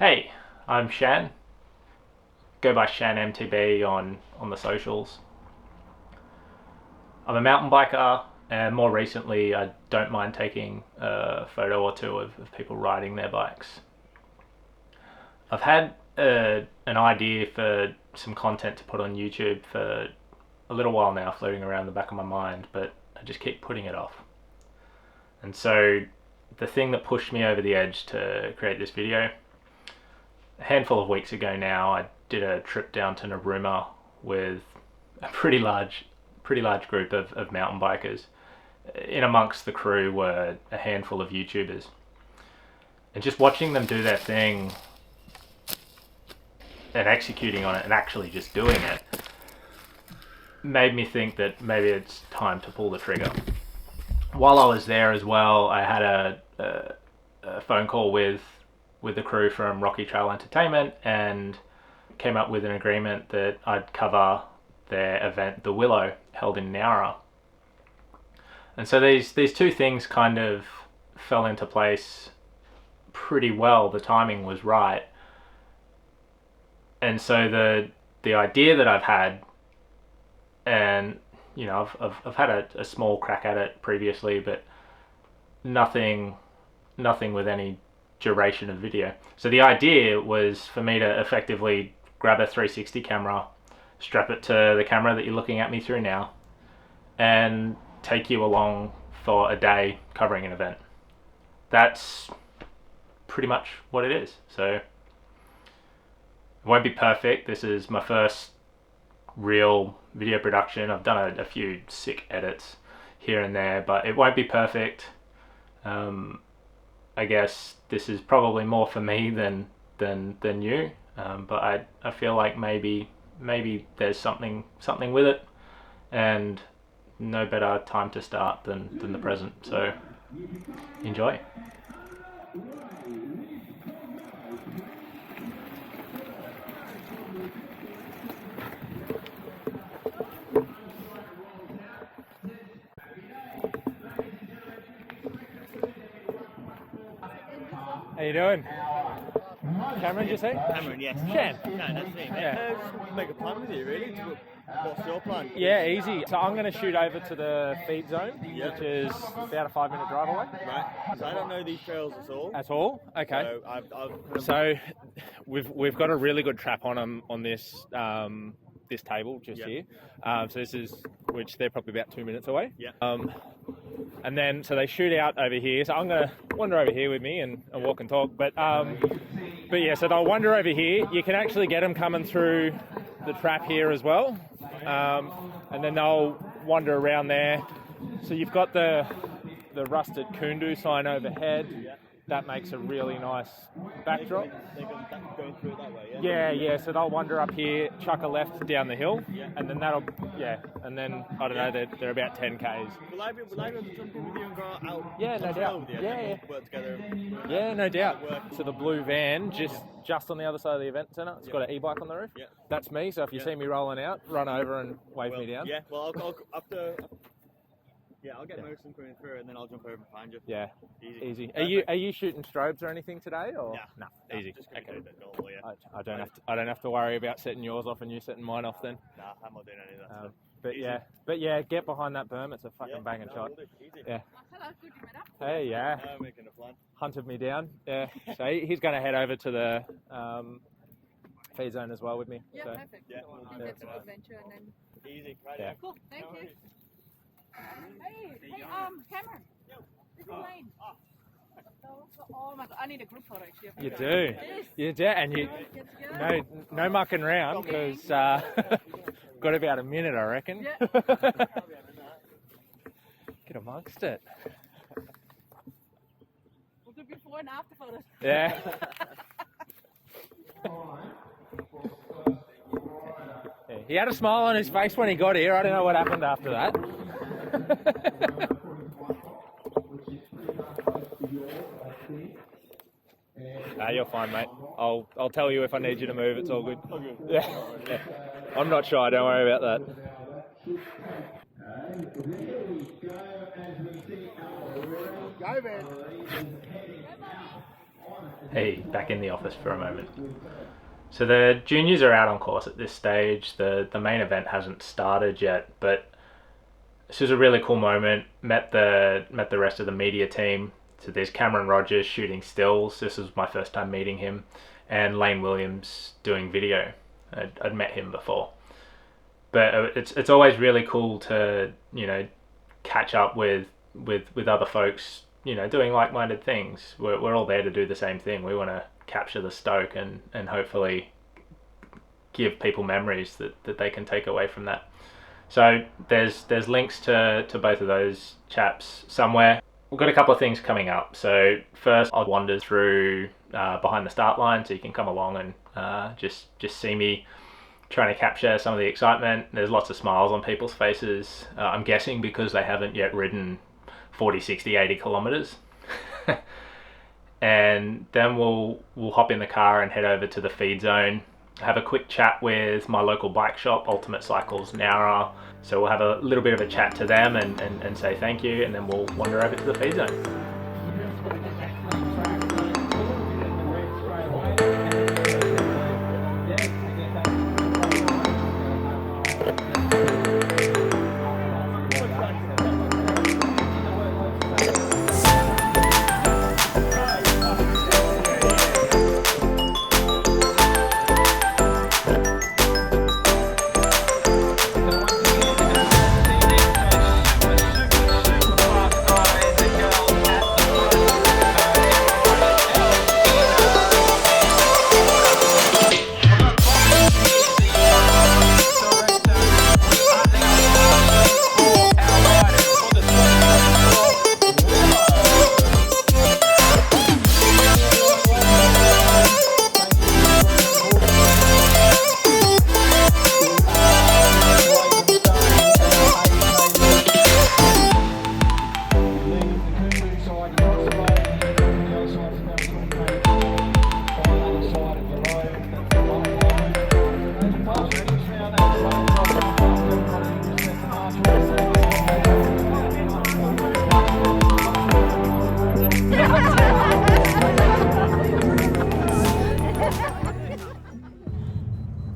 Hey, I'm Shan. Go by Shan MTB on the socials. I'm a mountain biker, and more recently, I don't mind taking a photo or two of people riding their bikes. I've had an idea for some content to put on YouTube for a little while now, floating around the back of my mind, but I just keep putting it off. And so, the thing that pushed me over the edge to create this video, a handful of weeks ago now, I did a trip down to Narooma with a pretty large group of mountain bikers. In amongst the crew were a handful of YouTubers. And just watching them do their thing and executing on it and actually just doing it made me think that maybe it's time to pull the trigger. While I was there as well, I had a phone call with the crew from Rocky Trail Entertainment and came up with an agreement that I'd cover their event, the Willo, held in Nowra. And so these two things kind of fell into place pretty well. The timing was right. And so the idea that I've had, and you know, I've had a small crack at it previously, but nothing with any duration of video. So the idea was for me to effectively grab a 360 camera, strap it to the camera that you're looking at me through now, and take you along for a day covering an event. That's pretty much what it is. So it won't be perfect. This is my first real video production. I've done a few sick edits here and there, but it won't be perfect. I guess this is probably more for me than you, but I feel like maybe there's something with it, and no better time to start than the present. So enjoy. How you doing? Cameron, did you say? Cameron, yes. Shan. No, that's me. Yeah. Just make a plan with you, really. What's your plan? Yeah, easy. So I'm going to shoot over to the feed zone, Yeah. which is about a 5-minute drive away. Right. So I don't know these trails at all. At all? Okay. So So we've got a really good trap on them on this this table just here. So this is, which they're probably about 2 minutes away. Yeah. And then so they shoot out over here. So I'm gonna wander over here with me and walk and talk. But yeah, so they'll wander over here. You can actually get them coming through the trap here as well. And then they'll wander around there. So you've got the rusted Kundu sign overhead. Yeah. That makes a really nice backdrop. They're going through it that way, Yeah. So they'll wander up here, chuck a left down the hill, Yeah. and then and then I don't know, they're about 10 k's. Will I be able to jump in with you and go out? Yeah, no on trail doubt. with you? Yeah, And yeah. we'll work together. Yeah, no doubt. Work. So the blue van just on the other side of the event centre. It's got an e-bike on the roof. Yeah. That's me. So if you see me rolling out, run over and wave me down. Yeah. Well, I'll after. Yeah, I'll get Morrison coming through, and then I'll jump over and find you. Yeah. Easy. Easy. Are you shooting strobes or anything today, or No. Easy. Just gonna Okay. do it normal, yeah. I don't have to worry about setting yours off and you setting mine off then. Nah, I'm not doing any of that. stuff. But yeah, get behind that berm. It's a fucking banging no, shot. we'll do. Easy. Yeah. Hello, good to meet up. Hey, yeah. I'm making a plan. Hunted me down. Yeah. So he's going to head over to the feed zone as well with me. Yeah, So. perfect. Yeah. I think that's an adventure and then... Easy. Right. Yeah. Cool, thank you. Hey, Cameron. This is Lane. Oh my god, I need a group photo actually. You do. Yes. You do. And you no mucking around because got about a minute, I reckon. Yeah. Get amongst it. We'll do before and after photos. Yeah. He had a smile on his face when he got here. I don't know what happened after that. You're fine, mate. I'll tell you if I need you to move. It's all good. Yeah. I'm not shy. Don't worry about that. Go, man. Hey, back in the office for a moment. So the juniors are out on course at this stage. The main event hasn't started yet, but this was a really cool moment. Met the rest of the media team. So there's Cameron Rogers shooting stills. This was my first time meeting him, and Lane Williams doing video. I'd met him before, but it's always really cool to catch up with other folks doing like-minded things. We're all there to do the same thing. We want to capture the stoke and hopefully give people memories that they can take away from that. So there's links to both of those chaps somewhere. We've got a couple of things coming up. So first I'll wander through behind the start line, so you can come along and just see me trying to capture some of the excitement. There's lots of smiles on people's faces. I'm guessing because they haven't yet ridden 40, 60, 80 kilometers. And then we'll hop in the car and head over to the feed zone, have a quick chat with my local bike shop, Ultimate Cycles Nowra. So we'll have a little bit of a chat to them and say thank you, and then we'll wander over to the feed zone.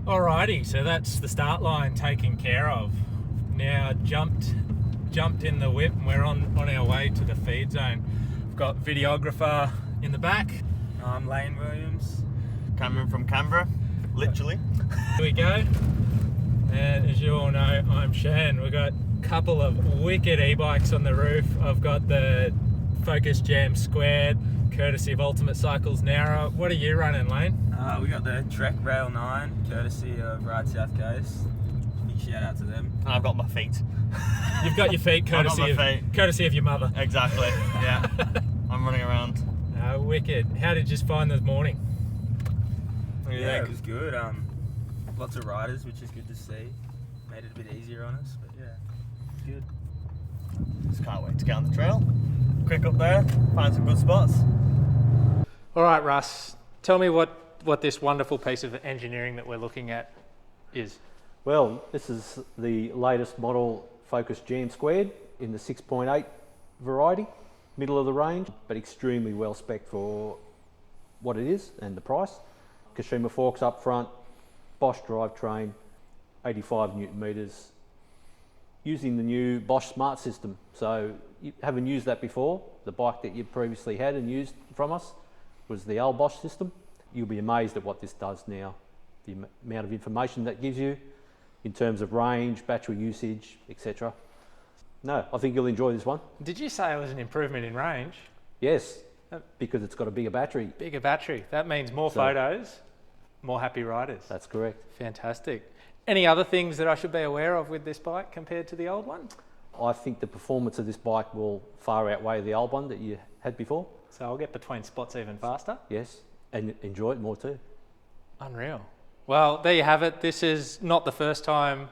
Alrighty, so that's the start line taken care of. Now jumped in the whip and we're on our way to the feed zone. We've got videographer in the back. I'm Lane Williams. Cameron from Canberra, literally. Here we go. And as you all know, I'm Shan. We've got a couple of wicked e-bikes on the roof. I've got the Focus Jam², courtesy of Ultimate Cycles Nowra. What are you running, Lane? We got the Trek Rail 9, courtesy of Ride South Coast. Big shout out to them. And I've got my feet. You've got your feet, courtesy of your mother. Exactly, yeah. I'm running around. Wicked. How did you find this morning? Yeah, it was good. Lots of riders, which is good to see. Made it a bit easier on us, but yeah, it's good. Just can't wait to get on the trail. Quick up there, find some good spots. All right, Russ. Tell me what this wonderful piece of engineering that we're looking at is. Well, this is the latest model Focus Jam² in the 6.8 variety, middle of the range, but extremely well spec'd for what it is and the price. Kashima forks up front, Bosch drivetrain, 85 Newton meters, using the new Bosch Smart System. So you haven't used that before. The bike that you previously had and used from us was the old Bosch system. You'll be amazed at what this does now. The amount of information that gives you in terms of range, battery usage, etc. No, I think you'll enjoy this one. Did you say it was an improvement in range? Yes, because it's got a bigger battery. Bigger battery. That means more photos, more happy riders. That's correct. Fantastic. Any other things that I should be aware of with this bike compared to the old one? I think the performance of this bike will far outweigh the old one that you had before. So I'll get between spots even faster? Yes, and enjoy it more too. Unreal. Well, there you have it. This is not the first time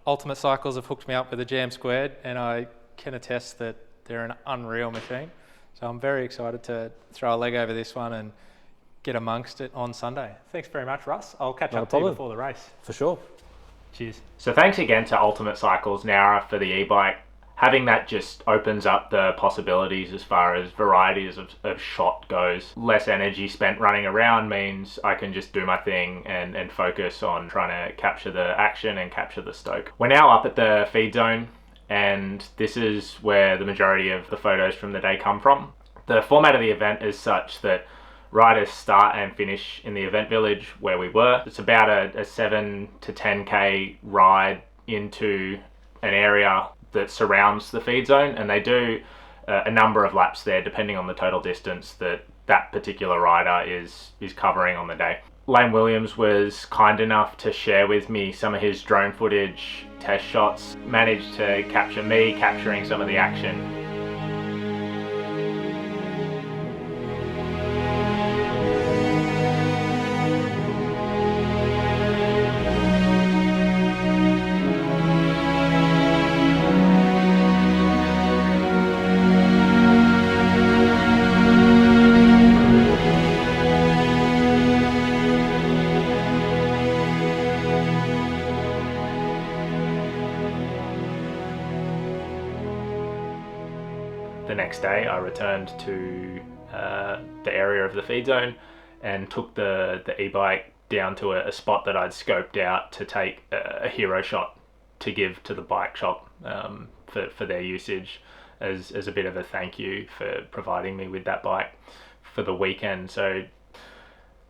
Ultimate Cycles have hooked me up with a Jam², and I can attest that they're an unreal machine. So I'm very excited to throw a leg over this one and get amongst it on Sunday. Thanks very much, Russ. I'll catch up to you before the race. For sure. Cheers. So thanks again to Ultimate Cycles Nowra for the e-bike. Having that just opens up the possibilities as far as varieties of shot goes. Less energy spent running around means I can just do my thing and focus on trying to capture the action and capture the stoke. We're now up at the feed zone, and this is where the majority of the photos from the day come from. The format of the event is such that riders start and finish in the event village where we were. It's about a 7 to 10k ride into an area that surrounds the feed zone, and they do a number of laps there depending on the total distance that particular rider is covering on the day. Lane Williams was kind enough to share with me some of his drone footage test shots, managed to capture me capturing some of the action. The next day I returned to the area of the feed zone and took the e-bike down to a spot that I'd scoped out to take a hero shot to give to the bike shop for their usage as a bit of a thank you for providing me with that bike for the weekend. So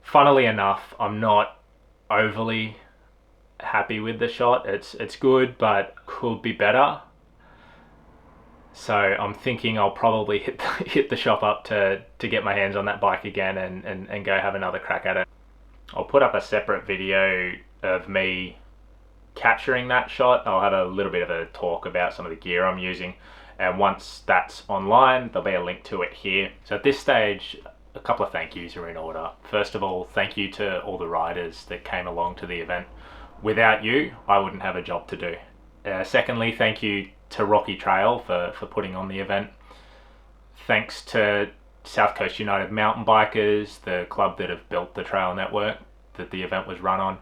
funnily enough, I'm not overly happy with the shot. It's good, but could be better. So I'm thinking I'll probably hit the shop up to get my hands on that bike again and go have another crack at it. I'll put up a separate video of me capturing that shot. I'll have a little bit of a talk about some of the gear I'm using, and once that's online there'll be a link to it here. So at this stage, a couple of thank yous are in order. First of all, thank you to all the riders that came along to the event. Without you, I wouldn't have a job to do. Secondly, thank you to Rocky Trail for putting on the event. Thanks to South Coast United Mountain Bikers, the club that have built the trail network that the event was run on.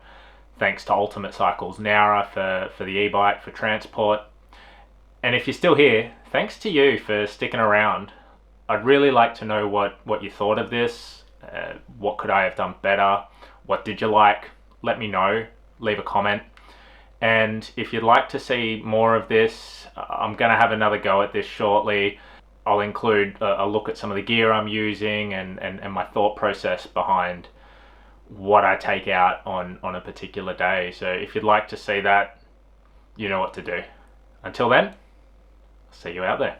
Thanks to Ultimate Cycles Nowra for the e-bike for transport. And if you're still here, thanks to you for sticking around. I'd really like to know what you thought of this. What could I have done better? What did you like? Let me know. Leave a comment. And if you'd like to see more of this, I'm going to have another go at this shortly. I'll include a look at some of the gear I'm using and my thought process behind what I take out on a particular day. So if you'd like to see that, you know what to do. Until then, see you out there.